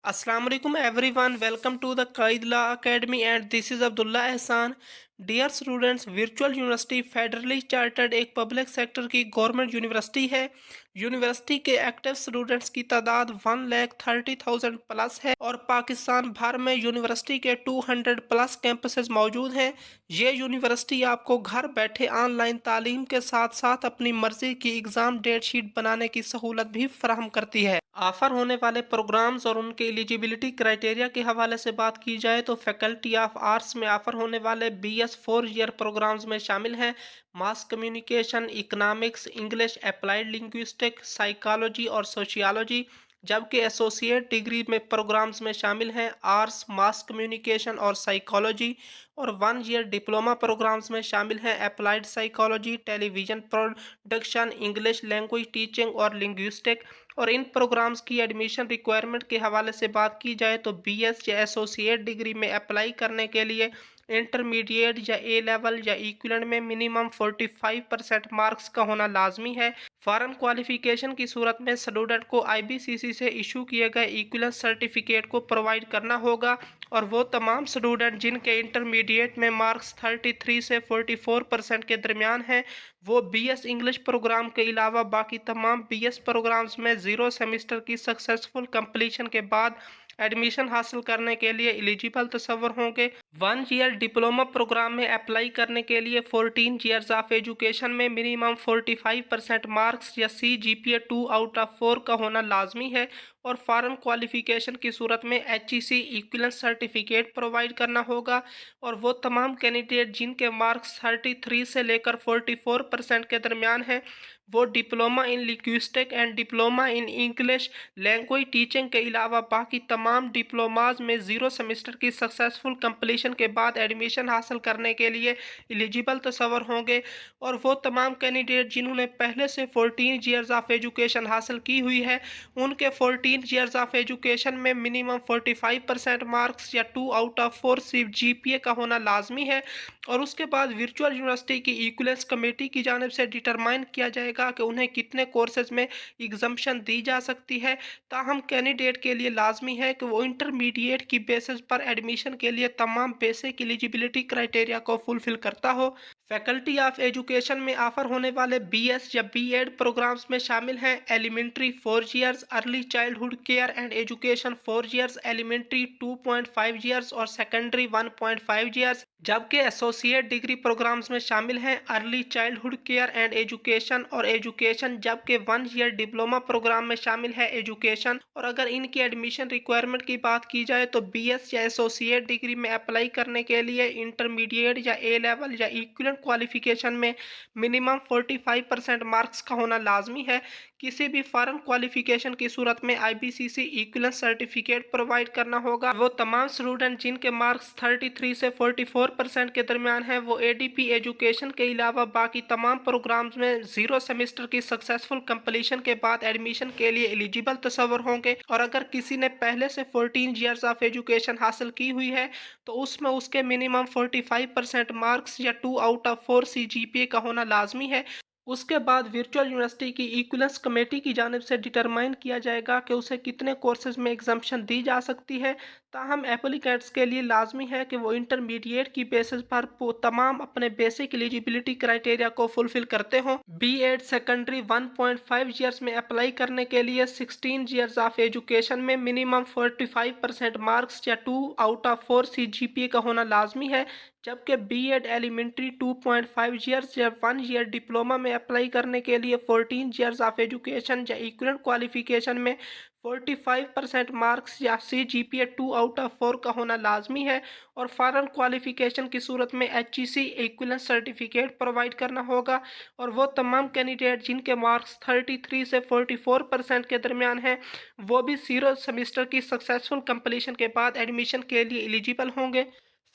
Assalamu alaikum everyone. Welcome to the Qaid Law Academy and this is Abdullah Ehsan. Dear students, virtual university federally chartered एक public sector की government university है। University के active students की तादाद 1,30,000 plus है और पाकिस्तान भर में यूनिवर्सिटी के 200 प्लस कैंपसेस मौजूद हैं। ये यूनिवर्सिटी आपको घर बैठे ऑनलाइन तालीम के साथ साथ अपनी मर्जी की एग्ज़ाम डेट शीट बनाने की सहूलत भी फराहम करती है। ऑफर होने वाले प्रोग्राम्स और उनके एलिजिबिलिटी क्राइटेरिया के हवाले से बात की जाए तो फैकल्टी ऑफ आर्ट्स में ऑफर होने वाले BS 4 ईयर प्रोग्राम्स में शामिल हैं mass communication, economics, English, applied linguistic, psychology और सोशियोलॉजी। जबकि एसोसिएट डिग्री में प्रोग्राम्स में शामिल हैं आर्ट्स, मास कम्युनिकेशन और साइकोलॉजी। और 1 ईयर डिप्लोमा प्रोग्राम्स में शामिल हैं applied psychology, television production, English language teaching और लिंग्विस्टिक। और इन प्रोग्राम्स की एडमिशन रिक्वायरमेंट के हवाले से बात की जाए तो BS या एसोसिएट डिग्री में अप्लाई करने के लिए इंटरमीडिएट या ए लेवल या इक्विवेलेंट में मिनिमम 45% मार्क्स का होना लाजमी है। फॉरेन क्वालिफिकेशन की सूरत में स्टूडेंट को IBCC से इशू किए गए इक्विवेलेंस सर्टिफिकेट को प्रोवाइड करना होगा। और वो तमाम स्टूडेंट जिनके इंटरमीडिएट में मार्क्स 33 से 44% के दरमियान हैं, वो BS इंग्लिश प्रोग्राम के अलावा बाकी तमाम BS प्रोग्राम्स में 0 सेमेस्टर की सक्सेसफुल कंप्लीशन के बाद एडमिशन हासिल करने के लिए एलिजिबल तस्वर होंगे। 1 ईयर डिप्लोमा प्रोग्राम में अप्लाई करने के लिए 14 ईयर्स ऑफ एजुकेशन में मिनिमम 45% मार्क्स या CGPA 2/4 का होना लाजमी है। और फॉरेन क्वालिफिकेशन की सूरत में HEC इक्विवेलेंस सर्टिफिकेट प्रोवाइड करना होगा। और वो तमाम कैंडिडेट जिनके मार्क्स 33 से लेकर 44% के दरमियान हैं, वो diploma in linguistic and diploma in English language teaching के अलावा बाकी तमाम डिप्लोमाज में 0 सेमेस्टर की सक्सेसफुल कंप्लीशन के बाद एडमिशन हासिल करने के लिए एलिजिबल तस्वर होंगे। और वो तमाम कैंडिडेट जिन्होंने पहले से 14 ईयर्स ऑफ एजुकेशन हासिल की हुई है, उनके 14 ईयर्स ऑफ एजुकेशन में मिनिमम 45% मार्क्स या 2/4 GPA का होना लाजमी है। और उसके बाद वर्चुअल यूनिवर्सिटी की इक्विवेलेंस कमेटी की जानिब से डिटरमाइन किया जाएगा कि उन्हें कितने कोर्सेज में एग्जम्पशन दी जा सकती है। ताहम कैंडिडेट के लिए लाजमी है कि वो इंटरमीडिएट की बेसिस पर एडमिशन के लिए तमाम बेसिक एलिजिबिलिटी क्राइटेरिया को फुलफिल करता हो। फैकल्टी ऑफ एजुकेशन में ऑफर होने वाले BS या B.Ed प्रोग्राम्स में शामिल हैं elementary 4 years, early childhood care and education 4 years, elementary 2.5 years और सेकेंडरी 1.5 ईयर्स। जबकि एसोसिएट डिग्री प्रोग्राम्स में शामिल हैं early childhood care and education और एजुकेशन। जबकि 1 ईयर डिप्लोमा प्रोग्राम में शामिल है एजुकेशन। और अगर इनकी एडमिशन रिक्वायरमेंट की बात की जाए तो BS या एसोसिएट डिग्री में अप्लाई करने के लिए इंटरमीडिएट या ए लेवल या इक्विवेलेंट क्वालिफिकेशन में मिनिमम 45% मार्क्स का होना लाजमी है। किसी भी फॉरेन क्वालिफिकेशन की सूरत में IBCC इक्विवेलेंस सर्टिफिकेट प्रोवाइड करना होगा। वो तमाम स्टूडेंट जिनके मार्क्स 33 से 44% के दरमियान हैं, वो ADP एजुकेशन के अलावा बाकी तमाम प्रोग्राम्स में 0 सेमेस्टर की सक्सेसफुल कंप्लीशन के बाद एडमिशन के लिए एलिजिबल तस्वर होंगे। और अगर किसी ने पहले से 14 ईयर्स ऑफ एजुकेशन हासिल की हुई है, तो उसमें उसके मिनिमम 45% मार्क्स या 2/4 CGPA का होना लाजमी है। उसके बाद वर्चुअल यूनिवर्सिटी की इक्विवेलेंस कमेटी की जानिब से डिटरमाइन किया जाएगा कि उसे कितने कोर्सेज में एग्जाम्पशन दी जा सकती है। ताहम एप्लीकेंट्स के लिए लाजमी है कि वो इंटरमीडिएट की बेसिस पर तमाम अपने बेसिक एलिजिबिलिटी क्राइटेरिया को फुलफिल करते हों। B.Ed सेकेंडरी 1.5 ईयर्स में अप्लाई करने के लिए 16 ईयर्स ऑफ एजुकेशन में मिनिमम 45% मार्क्स या 2/4 CGPA का होना लाजमी है। जबकि B.Ed एलिमेंट्री 2.5 ईयर्स या 1 ईयर डिप्लोमा में अप्लाई करने के लिए 14 ईयर्स ऑफ एजुकेशन या इक्विवेलेंट क्वालिफिकेशन में 45% मार्क्स या CGPA 2/4 का होना लाजमी है। और फॉरेन क्वालिफिकेशन की सूरत में HEC इक्विवेलेंस सर्टिफिकेट प्रोवाइड करना होगा। और वो तमाम कैंडिडेट जिनके मार्क्स 33 से 44% के दरमियान हैं, वो भी 0 सेमेस्टर की सक्सेसफुल कंप्लीशन के बाद एडमिशन के लिए एलिजिबल होंगे।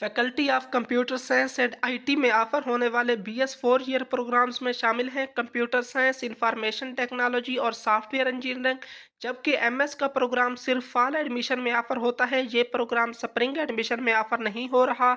Faculty of computer science and IT में ऑफर होने वाले BS 4 ईयर प्रोग्राम्स में शामिल हैं कंप्यूटर साइंस, इंफॉर्मेशन टेक्नोलॉजी और सॉफ्टवेयर इंजीनियरिंग। जबकि एमएस का प्रोग्राम सिर्फ फॉल एडमिशन में ऑफर होता है। ये प्रोग्राम स्प्रिंग एडमिशन में ऑफर नहीं हो रहा।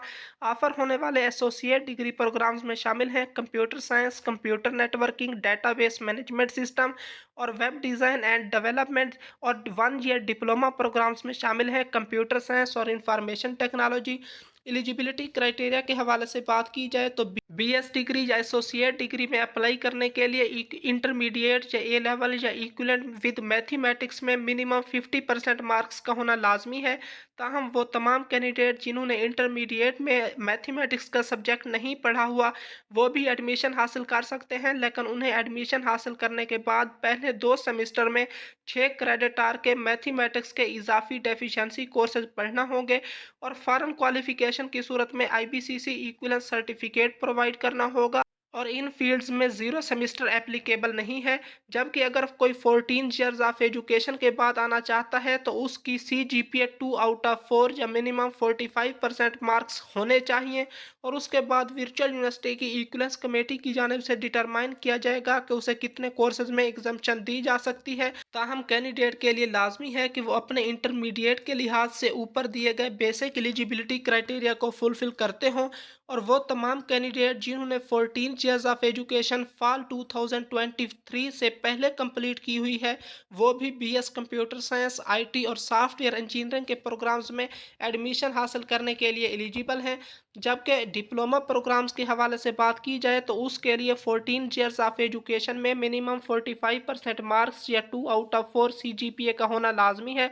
ऑफर होने वाले एसोसिएट डिग्री प्रोग्राम्स में शामिल हैं computer science, computer networking, database management system और वेब डिज़ाइन एंड डेवलपमेंट। और 1 ईयर डिप्लोमा प्रोग्राम्स में शामिल हैं कंप्यूटर साइंस और इंफॉर्मेशन टेक्नोलॉजी। एलिजिबिलिटी क्राइटेरिया के हवाले से बात की जाए तो बीएस डिग्री या एसोसिएट डिग्री में अप्लाई करने के लिए इंटरमीडिएट या ए लेवल या इक्विवेलेंट विद मैथमेटिक्स में मिनिमम 50% मार्क्स का होना लाजमी है। ताहम वो तमाम कैंडिडेट जिन्होंने इंटरमीडिएट में मैथमेटिक्स का सब्जेक्ट नहीं पढ़ा हुआ वो भी एडमिशन हासिल कर सकते हैं, लेकिन उन्हें एडमिशन हासिल करने के बाद पहले 2 सेमेस्टर में 6 क्रेडिट आवर के मैथमेटिक्स के इजाफी डेफिशिएंसी कोर्सेज पढ़ना होंगे और फॉरेन क्वालिफिकेशन की सूरत में आईबीसीसी इक्विवेलेंट सर्टिफिकेट प्रोवाइड करना होगा। और इन फील्ड्स में 0 सेमेस्टर एप्लीकेबल नहीं है। जबकि अगर कोई 14 ईयर्स ऑफ एजुकेशन के बाद आना चाहता है तो उसकी CGPA 2/4 या मिनिमम 45% मार्क्स होने चाहिए और उसके बाद वर्चुअल यूनिवर्सिटी की इक्विवेलेंस कमेटी की जानिब से डिटरमाइन किया जाएगा कि उसे कितने कोर्सेज में एग्जाम्पशन दी जा सकती है। ताहम कैंडिडेट के लिए लाजमी है कि वो अपने इंटरमीडिएट के लिहाज से ऊपर दिए गए बेसिक एलिजिबिलिटी क्राइटेरिया को फुलफिल करते हों और वो तमाम कैंडिडेट जिन्होंने 14 ईयर्स ऑफ एजुकेशन फॉल 2023 से पहले कंप्लीट की हुई है वो भी बीएस कंप्यूटर साइंस, आईटी और सॉफ्टवेयर इंजीनियरिंग के प्रोग्राम्स में एडमिशन हासिल करने के लिए एलिजिबल हैं। जबकि डिप्लोमा प्रोग्राम्स के हवाले से बात की जाए तो उसके लिए 14 ईयर्स ऑफ एजुकेशन में मिनिमम 45% मार्क्स या 2/4 CGPA का होना लाजमी है।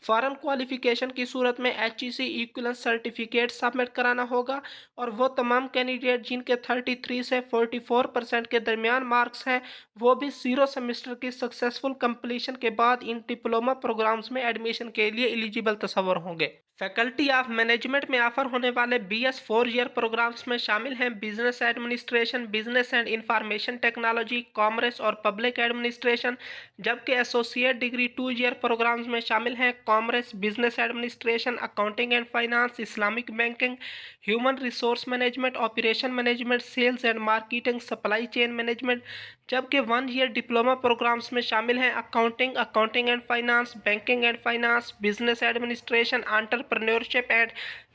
फॉरेन क्वालिफिकेशन की सूरत में HEC इक्विवेलेंट सर्टिफिकेट सबमिट कराना होगा और वो तमाम कैंडिडेट जिनके 33 से 44% के दरमियान मार्क्स हैं वो भी 0 सेमेस्टर की सक्सेसफुल कंप्लीशन के बाद इन डिप्लोमा प्रोग्राम्स में एडमिशन के लिए एलिजिबल तस्वर होंगे। फैकल्टी ऑफ मैनेजमेंट में ऑफर होने वाले BS 4 ईयर प्रोग्राम्स में शामिल हैं business administration, business and information technology, commerce और पब्लिक एडमिनिस्ट्रेशन। जबकि एसोसिएट डिग्री 2 ईयर प्रोग्राम्स में शामिल हैं commerce, business administration, accounting and finance, Islamic banking, human resource management, operation management, sales and marketing, supply chain management. जबकि 1 year diploma programmes में शामिल हैं accounting, accounting and finance, banking and finance, business administration, entrepreneurship and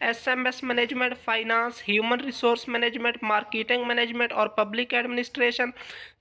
SMS management, finance, human resource management, marketing management और public administration.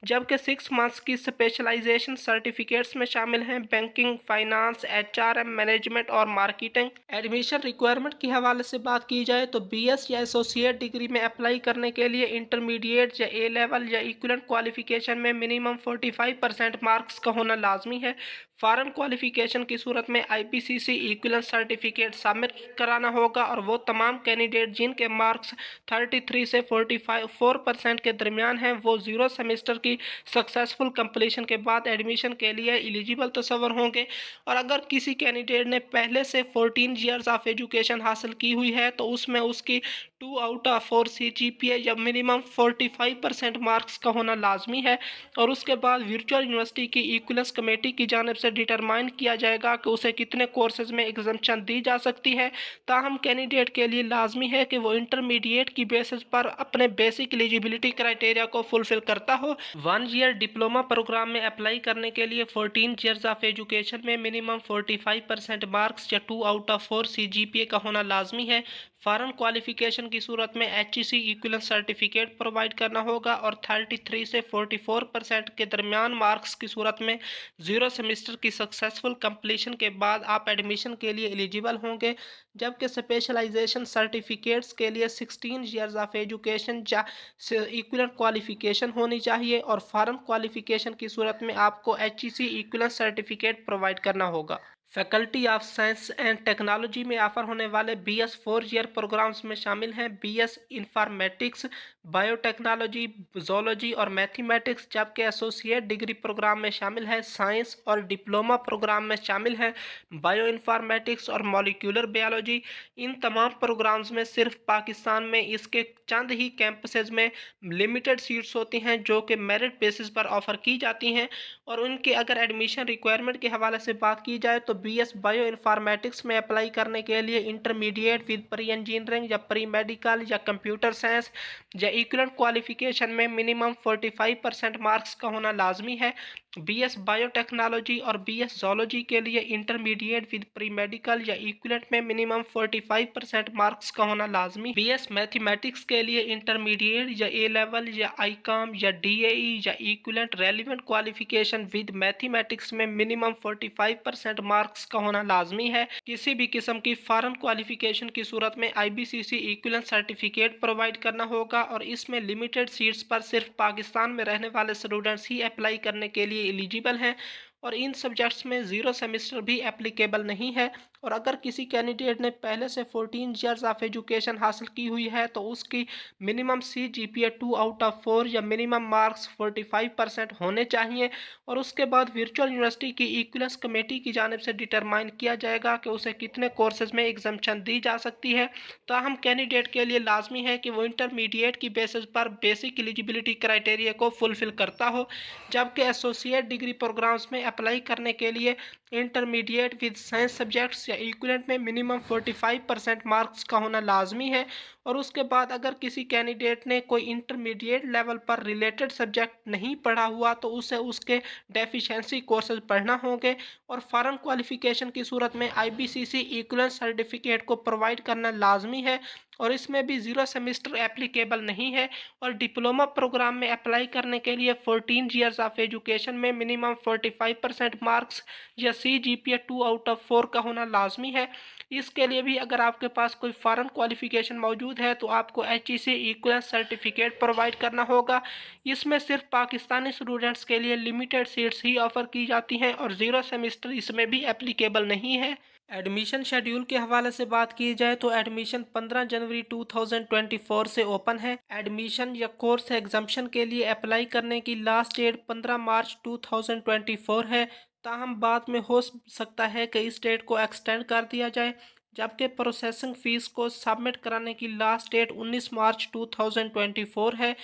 जबकि 6 months की specialisation certificates में शामिल हैं बैंकिंग, फाइनेंस, HRM मैनेजमेंट और मार्केटिंग। एडमिशन रिक्वायरमेंट के हवाले से बात की जाए तो BS या एसोसिएट डिग्री में अप्लाई करने के लिए इंटरमीडिएट या ए लेवल या इक्विवेलेंट क्वालिफिकेशन में मिनिमम 45% मार्क्स का होना लाजमी है। फॉरेन क्वालिफिकेशन की सूरत में IPCC इक्विवेलेंट सर्टिफिकेट सबमिट कराना होगा और वो तमाम कैंडिडेट जिनके मार्क्स 33 से 44% के दरमियान हैं वो 0 सेमेस्टर की सक्सेसफुल कंप्लीशन के बाद एडमिशन के लिए एलिजिबल तस्वर होंगे। और अगर किसी कैंडिडेट ने पहले से 14 ईयर्स ऑफ एजुकेशन हासिल की हुई है तो उसमें उसकी 2/4 CGPA या मिनिमम 45% मार्क्स का होना लाजमी है और उसके बाद वर्चुअल यूनिवर्सिटी की इक्विवेलेंस कमेटी की जानिब से डिटरमाइन किया जाएगा कि उसे कितने कोर्सेज में एग्जाम्पशन दी जा सकती है। ताहम कैंडिडेट के लिए लाजमी है कि वो इंटरमीडिएट की बेसिस पर अपने बेसिक एलिजिबिलिटी क्राइटेरिया को फुलफिल करता हो। 1 ईयर डिप्लोमा प्रोग्राम में अप्लाई करने के लिए 14 ईयर्स ऑफ एजुकेशन में मिनिमम 45% मार्क्स या 2/4 CGPA का होना लाजमी है। फॉरेन क्वालिफिकेशन की सूरत में HEC इक्विवेलेंट सर्टिफिकेट प्रोवाइड करना होगा और 33 से 44% के दरमियान मार्क्स की सूरत में 0 सेमेस्टर की सक्सेसफुल कंप्लीशन के बाद आप एडमिशन के लिए एलिजिबल होंगे। जबकि स्पेशलाइजेशन सर्टिफिकेट्स के लिए 16 ईयर्स ऑफ एजुकेशन या इक्विवेलेंट क्वालिफिकेशन होनी चाहिए और फॉरेन क्वालिफिकेशन की सूरत में आपको HEC इक्विवेलेंट सर्टिफिकेट प्रोवाइड करना होगा। Faculty of science and technology में ऑफर होने वाले BS 4 ईयर प्रोग्राम्स में शामिल हैं BS इंफॉर्मेटिक्स, बायोटेक्नोलॉजी, जूलॉजी और मैथमेटिक्स। जबकि एसोसिएट डिग्री प्रोग्राम में शामिल है साइंस और डिप्लोमा प्रोग्राम में शामिल है बायो इंफॉर्मेटिक्स और मॉलिक्यूलर बायोलॉजी। इन तमाम प्रोग्राम्स में सिर्फ पाकिस्तान में इसके चंद ही कैंपसेज में लिमिटेड सीट्स होती हैं जो कि मेरिट बेसिस पर ऑफर की जाती हैं। और उनके अगर एडमिशन रिक्वायरमेंट के हवाले से बात की जाए तो BS बायो इंफॉर्मेटिक्स में अप्लाई करने के लिए इंटरमीडिएट विद प्री इंजीनियरिंग या प्री मेडिकल या कंप्यूटर साइंस या इक्विवेलेंट क्वालिफिकेशन में मिनिमम 45% मार्क्स का होना लाजमी है। बीएस बायोटेक्नोलॉजी और बीएस जोलॉजी के लिए इंटरमीडिएट विद प्री मेडिकल या इक्विवेलेंट में मिनिमम 45% मार्क्स का होना लाजमी। बीएस मैथमेटिक्स के लिए इंटरमीडिएट या ए लेवल या आईकॉम या डीएई या equivalent relevant qualification with mathematics में मिनिमम 45% मार्क्स का होना लाजमी है। किसी भी किस्म की फॉरेन क्वालिफिकेशन की सूरत में आईबीसीसी इक्विवेलेंट सर्टिफिकेट प्रोवाइड करना होगा और इसमें लिमिटेड सीट्स पर सिर्फ पाकिस्तान में रहने वाले स्टूडेंट्स ही अप्लाई करने के लिए एलिजिबल हैं और इन सब्जेक्ट्स में 0 सेमेस्टर भी एप्लीकेबल नहीं है। और अगर किसी कैंडिडेट ने पहले से 14 ईयर्स ऑफ एजुकेशन हासिल की हुई है तो उसकी मिनिमम CGPA 2/4 या मिनिमम मार्क्स 45% होने चाहिए और उसके बाद वर्चुअल यूनिवर्सिटी की इक्विवेलेंस कमेटी की जानिब से डिटरमाइन किया जाएगा कि उसे कितने कोर्सेज में एग्जम्पशन दी जा सकती है। ताहम कैंडिडेट के लिए लाजमी है कि वो इंटरमीडिएट की बेसिस पर बेसिक एलिजिबिलिटी क्राइटेरिया को फुलफिल करता हो, जबकि एसोसिएट डिग्री प्रोग्राम्स में अप्लाई करने के लिए इंटरमीडिएट विद साइंस सब्जेक्ट्स या इक्विवेलेंट में मिनिमम 45% मार्क्स का होना लाजमी है। और उसके बाद अगर किसी कैंडिडेट ने कोई इंटरमीडिएट लेवल पर रिलेटेड सब्जेक्ट नहीं पढ़ा हुआ तो उसे उसके डेफिशिएंसी कोर्सेज पढ़ना होंगे और फॉरेन क्वालिफिकेशन की सूरत में आईबीसीसी इक्विवेलेंट सर्टिफिकेट को प्रोवाइड करना लाजमी है और इसमें भी 0 सेमेस्टर एप्लीकेबल नहीं है। और डिप्लोमा प्रोग्राम में अप्लाई करने के लिए 14 ईयर्स ऑफ एजुकेशन में मिनिमम 45% मार्क्स या CGPA 2/4 का होना लाजमी है। इसके लिए भी अगर आपके पास कोई फॉरेन क्वालिफिकेशन मौजूद है तो आपको HEC इक्विवेलेंट सर्टिफिकेट प्रोवाइड करना होगा। इसमें सिर्फ पाकिस्तानी स्टूडेंट्स के लिए लिमिटेड सीट्स ही ऑफर की जाती हैं और 0 सेमेस्टर इसमें भी एप्लीकेबल नहीं है। एडमिशन शेड्यूल के हवाले से बात की जाए तो एडमिशन 15 जनवरी 2024 से ओपन है। एडमिशन या कोर्स एग्जाम्पशन के लिए अप्लाई करने की लास्ट डेट 15 मार्च 2024 है। ताहम बाद में हो सकता है कि इस डेट को एक्सटेंड कर दिया जाए, जबकि प्रोसेसिंग फ़ीस को सबमिट कराने की लास्ट डेट 19 मार्च 2024 है।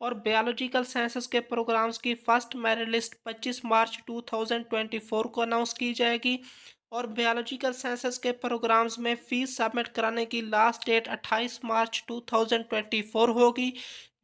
और बायोलॉजिकल साइंसेस के प्रोग्राम्स की फर्स्ट मेरिट लिस्ट 25 मार्च 2024 को अनाउंस की जाएगी और बायोलॉजिकल साइंसेस के प्रोग्राम्स में फ़ीस सबमिट कराने की लास्ट डेट 28 मार्च 2024 होगी,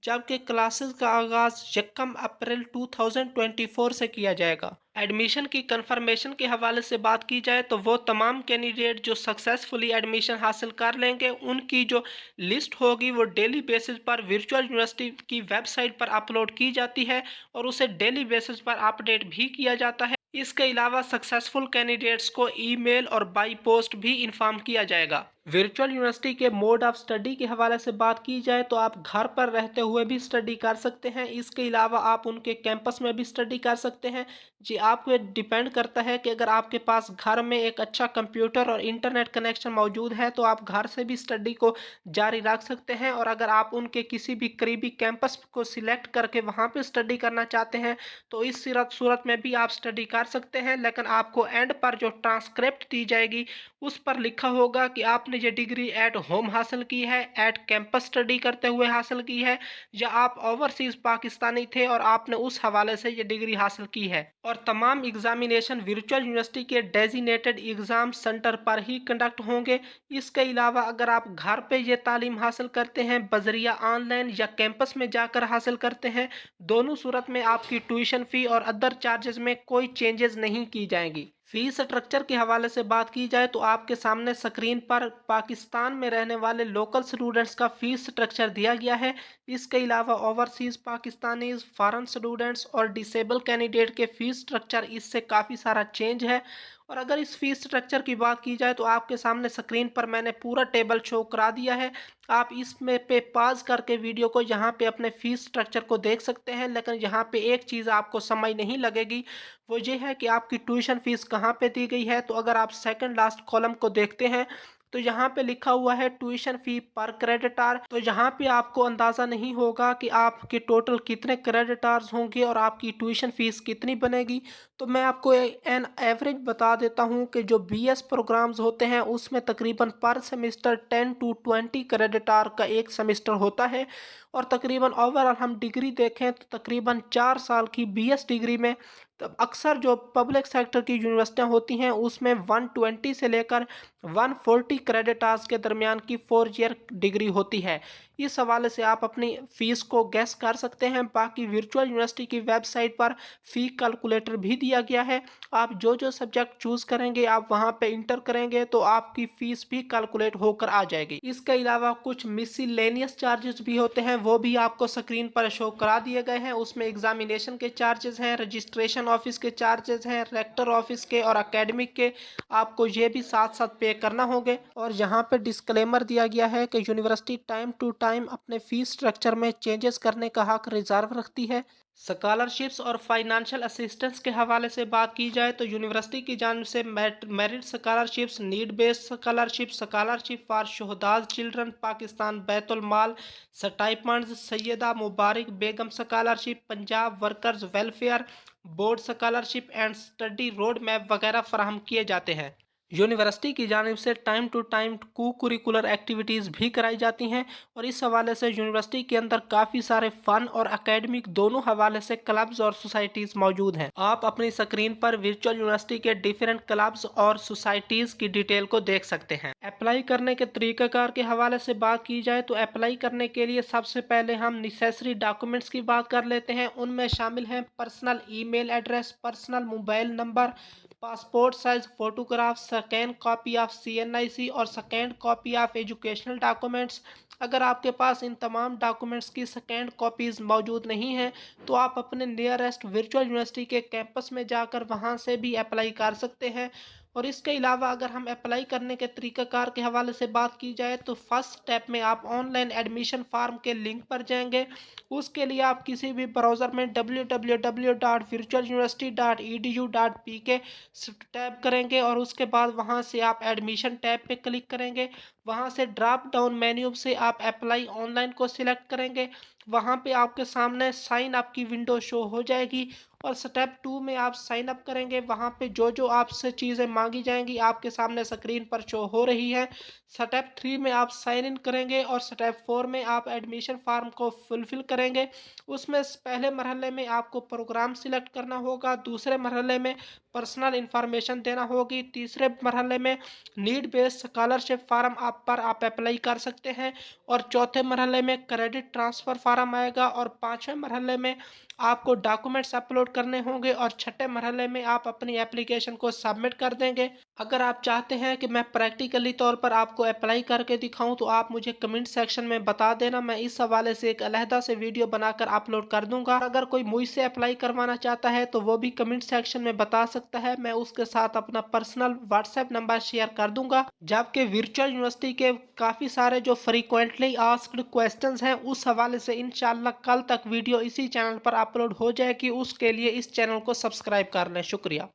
जबकि क्लासेस का आगाज़ 1 अप्रैल 2024 से किया जाएगा। एडमिशन की कंफर्मेशन के हवाले से बात की जाए तो वो तमाम कैंडिडेट जो सक्सेसफुली एडमिशन हासिल कर लेंगे उनकी जो लिस्ट होगी वो डेली बेसिस पर वर्चुअल यूनिवर्सिटी की वेबसाइट पर अपलोड की जाती है और उसे डेली बेसिस पर अपडेट भी किया जाता है। इसके अलावा सक्सेसफुल कैंडिडेट्स को ईमेल और बाई पोस्ट भी इन्फॉर्म किया जाएगा। वर्चुअल यूनिवर्सिटी के मोड ऑफ स्टडी के हवाले से बात की जाए तो आप घर पर रहते हुए भी स्टडी कर सकते हैं। इसके अलावा आप उनके कैंपस में भी स्टडी कर सकते हैं। जी, आप पे डिपेंड करता है कि अगर आपके पास घर में एक अच्छा कंप्यूटर और इंटरनेट कनेक्शन मौजूद है तो आप घर से भी स्टडी को जारी रख सकते हैं और अगर आप उनके किसी भी करीबी कैंपस को सिलेक्ट करके वहाँ पे स्टडी करना चाहते हैं तो इस सूरत में भी आप स्टडी कर सकते हैं। लेकिन आपको एंड पर जो ट्रांसक्रिप्ट दी जाएगी उस पर लिखा होगा कि आपने ये डिग्री एट होम हासिल की है, एट कैंपस स्टडी करते हुए हासिल की है या आप ओवरसीज पाकिस्तानी थे और आपने उस हवाले से ये डिग्री हासिल की है। और तमाम एग्जामिनेशन वर्चुअल यूनिवर्सिटी के डेजिनेटेड एग्जाम सेंटर पर ही कंडक्ट होंगे। इसके अलावा अगर आप घर पे ये तालीम हासिल करते हैं बजरिया ऑनलाइन या कैंपस में जाकर हासिल करते हैं, दोनों सूरत में आपकी ट्यूशन फ़ी और अदर चार्जेस में कोई चेंजेस नहीं की जाएंगी। फीस स्ट्रक्चर के हवाले से बात की जाए तो आपके सामने स्क्रीन पर पाकिस्तान में रहने वाले लोकल स्टूडेंट्स का फीस स्ट्रक्चर दिया गया है। इसके अलावा ओवरसीज़ पाकिस्तानीज, फॉरेन स्टूडेंट्स और डिसेबल कैंडिडेट के फीस स्ट्रक्चर इससे काफ़ी सारा चेंज है। और अगर इस फीस स्ट्रक्चर की बात की जाए तो आपके सामने स्क्रीन पर मैंने पूरा टेबल शो करा दिया है। आप इसमें पे पॉज करके वीडियो को यहाँ पे अपने फीस स्ट्रक्चर को देख सकते हैं, लेकिन यहाँ पे एक चीज़ आपको समझ नहीं लगेगी, वो ये है कि आपकी ट्यूशन फीस कहाँ पे दी गई है। तो अगर आप सेकंड लास्ट कॉलम को देखते हैं तो यहाँ पे लिखा हुआ है ट्यूशन फी पर क्रेडिट आवर। तो यहाँ पे आपको अंदाज़ा नहीं होगा कि आपके टोटल कितने क्रेडिट आवर्स होंगे और आपकी ट्यूशन फीस कितनी बनेगी। तो मैं आपको एन एवरेज बता देता हूँ कि जो BS प्रोग्राम्स होते हैं उसमें तकरीबन पर सेमिस्टर 10 to 20 क्रेडिट आवर का एक सेमिस्टर होता है और तकरीबन ओवरऑल हम डिग्री देखें तो तकरीबन 4 साल की बीएस डिग्री में तब अक्सर जो पब्लिक सेक्टर की यूनिवर्सिटियां होती हैं उसमें 120 से लेकर 140 क्रेडिट आवर्स के दरमियान की 4 ईयर डिग्री होती है। इस हवाले से आप अपनी फ़ीस को गैस कर सकते हैं। बाकी वर्चुअल यूनिवर्सिटी की वेबसाइट पर फ़ी कैलकुलेटर भी दिया गया है। आप जो जो सब्जेक्ट चूज़ करेंगे आप वहाँ पे इंटर करेंगे तो आपकी फ़ीस भी कैलकुलेट होकर आ जाएगी। इसके अलावा कुछ मिसलेनियस चार्जेस भी होते हैं, वो भी आपको स्क्रीन पर शो करा दिए गए हैं। उसमें एग्जामिनेशन के चार्जेस हैं, रजिस्ट्रेशन ऑफिस के चार्जेस हैं, रेक्टर ऑफिस के और एकेडमिक के आपको ये भी साथ साथ पे करना होंगे। और यहाँ पे डिस्क्लेमर दिया गया है कि यूनिवर्सिटी टाइम टू टाइम अपने फीस स्ट्रक्चर में चेंजेस करने का हक रिजर्व रखती है। स्कॉलरशिप्स और फाइनेंशियल असिस्टेंस के हवाले से बात की जाए तो यूनिवर्सिटी की जानिब से merit scholarships, need based scholarship, scholarship for शहदाज children Pakistan, Baitul Mal stipends, Syeda Mubarak Begum scholarship, Punjab workers welfare board scholarship and study road map वगैरह फराहम किए जाते हैं। यूनिवर्सिटी की जानिब से time to time cocurricular activities भी कराई जाती हैं और इस हवाले से यूनिवर्सिटी के अंदर काफ़ी सारे फ़न और एकेडमिक दोनों हवाले से क्लब्स और सोसाइटीज़ मौजूद हैं। आप अपनी स्क्रीन पर वर्चुअल यूनिवर्सिटी के डिफरेंट क्लब्स और सोसाइटीज़ की डिटेल को देख सकते हैं। अप्लाई करने के तरीक़ाकार के हवाले से बात की जाए तो अप्लाई करने के लिए सबसे पहले हम नेसेसरी डॉक्यूमेंट्स की बात कर लेते हैं। उनमें शामिल हैं personal email address, personal mobile number, passport size photograph, second copy of CNIC और second copy of educational documents. अगर आपके पास इन तमाम डॉक्यूमेंट्स की सेकेंड कॉपीज़ मौजूद नहीं हैं तो आप अपने नियरेस्ट वर्चुअल यूनिवर्सिटी के कैंपस में जाकर वहां से भी अप्लाई कर सकते हैं। और इसके अलावा अगर हम अप्लाई करने के तरीक़ाकार के हवाले से बात की जाए तो फर्स्ट स्टेप में आप ऑनलाइन एडमिशन फार्म के लिंक पर जाएंगे। उसके लिए आप किसी भी ब्राउज़र में www.virtualuniversity.edu.pk टैप करेंगे और उसके बाद वहां से आप एडमिशन टैब पे क्लिक करेंगे। वहां से ड्रॉप डाउन मेन्यू से आप अप्लाई ऑनलाइन को सिलेक्ट करेंगे। वहां पे आपके सामने साइन अप की विंडो शो हो जाएगी और स्टेप 2 में आप साइन अप करेंगे। वहां पे जो जो आपसे चीज़ें मांगी जाएंगी आपके सामने स्क्रीन पर शो हो रही है। स्टेप 3 में आप साइन इन करेंगे और स्टेप 4 में आप एडमिशन फॉर्म को फुलफिल करेंगे। उसमें पहले मरहले में आपको प्रोग्राम सिलेक्ट करना होगा, दूसरे मरहले में पर्सनल इंफॉर्मेशन देना होगी, तीसरे मरहले में नीड बेस्ड स्कॉलरशिप फार्म आप अप्लाई कर सकते हैं और चौथे मरहले में क्रेडिट ट्रांसफ़र फार्म आएगा और पाँचवें मरहले में आपको डॉक्यूमेंट्स अपलोड करने होंगे और छठे मरहले में आप अपनी एप्लीकेशन को सबमिट कर देंगे। अगर आप चाहते हैं कि मैं प्रैक्टिकली तौर पर आपको अप्लाई करके दिखाऊं तो आप मुझे कमेंट सेक्शन में बता देना, मैं इस हवाले से एक अलहदा से वीडियो बनाकर अपलोड कर दूंगा। अगर कोई मुझसे अप्लाई करवाना चाहता है तो वो भी कमेंट सेक्शन में बता सकता है, मैं उसके साथ अपना पर्सनल व्हाट्सएप नंबर शेयर कर दूंगा। जबकि वर्चुअल यूनिवर्सिटी के काफ़ी सारे जो फ्रीक्वेंटली आस्क्ड क्वेश्चंस हैं उस हवाले से इंशाल्लाह कल तक वीडियो इसी चैनल पर अपलोड हो जाएगी। उसके लिए इस चैनल को सब्सक्राइब कर लें। शुक्रिया।